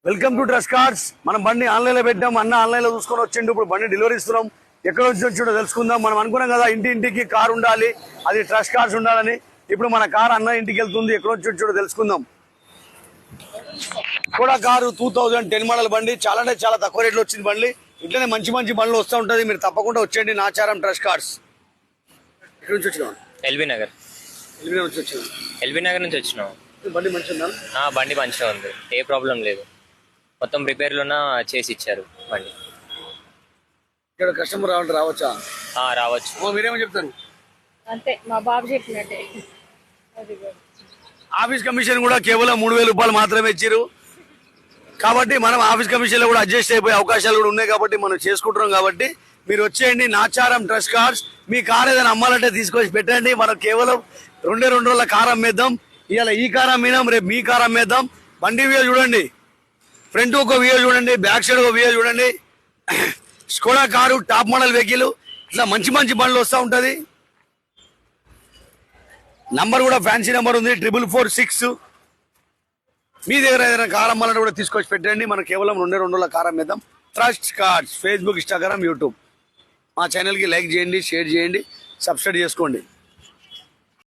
Welcome to trust cards. మనం బండి online లో పెట్టాం, అన్న ఆన్లైన్ లో చూసుకొని వచ్చిండు. ఇప్పుడు బండి డెలివరీ ఇస్తున్నాం. ఎక్కడ నుంచి వచ్చిండో తెలుసుకుందాం. మనం అనుకున్నాం కదా ఇంటికి కార్ ఉండాలి, అది ట్రస్ట్ కార్డ్స్ ఉండాలని. ఇప్పుడు మన కార్ అన్న ఇంటికి వెళ్తుంది. ఎక్కడ నుంచి వచ్చిండో తెలుసుకుందాం. కూడా కారు 2010 మోడల్ బండి, చాలా అంటే చాలా తక్కువ రేట్లో వచ్చింది బండి. ఇట్లనే మంచి మంచి బండ్లు వస్తూ ఉంటుంది. మీరు తప్పకుండా వచ్చేయండి నాచారం ట్రస్ట్ కార్డ్స్. ఎక్కడ నుంచి వచ్చినాం? ఎల్బీ నగర్ నుంచి వచ్చినాం. ఎల్బీ నగర్ నుంచి వచ్చినాం. బండి మంచిగా బండి మంచిగా ఉంది, ఏ ప్రాబ్లం లేదు. మొత్తం రిపేర్లోన చేసి ఇచ్చారు బండి. ఇక్కడ కస్టమర్ రావాలంటే రావచ్చా? రావచ్చు. మీరేమో చెప్తారు? అంతే, మా బాబు చెప్పినట్టే. ఆఫీస్ కమిషన్ కూడా కేవలం 3,000 రూపాయలు మాత్రమే ఇచ్చారు. కాబట్టి మనం ఆఫీస్ కమిషన్ లో కూడా అడ్జస్ట్ అయిపోయే అవకాశాలు కూడా ఉన్నాయి. కాబట్టి మనం చేసుకుంటున్నాం. కాబట్టి మీరు వచ్చేయండి నాచారం ట్రస్ట్ కార్డ్స్. మీ కార్ ఏదైనా అమ్మాలంటే తీసుకొచ్చి పెట్టండి. మనం కేవలం 2 రోజుల కార్ అమ్మేద్దాం. ఇవాళ ఈ కార్ అమ్మినాం, రేపు మీ కార్ అమ్మేద్దాం. బండి వ్యూ చూడండి, ఫ్రంట్ ఒక వ్యూ చూడండి, బ్యాక్ సైడ్ ఒక వ్యూ చూడండి. Skoda car top model vehicle. ఇట్లా మంచి మంచి బండ్లు వస్తూ ఉంటుంది. నంబర్ కూడా ఫ్యాన్సీ నెంబర్ ఉంది, 4446. మీ దగ్గర ఏదైనా కార్ అమ్మాలంటే కూడా తీసుకొచ్చి పెట్టండి. మనం కేవలం 2 రోజుల కార్ అమ్మేద్దాం. Trust cards Facebook, Instagram, YouTube. మా ఛానల్కి లైక్ చేయండి, షేర్ చేయండి, సబ్స్క్రైబ్ చేసుకోండి.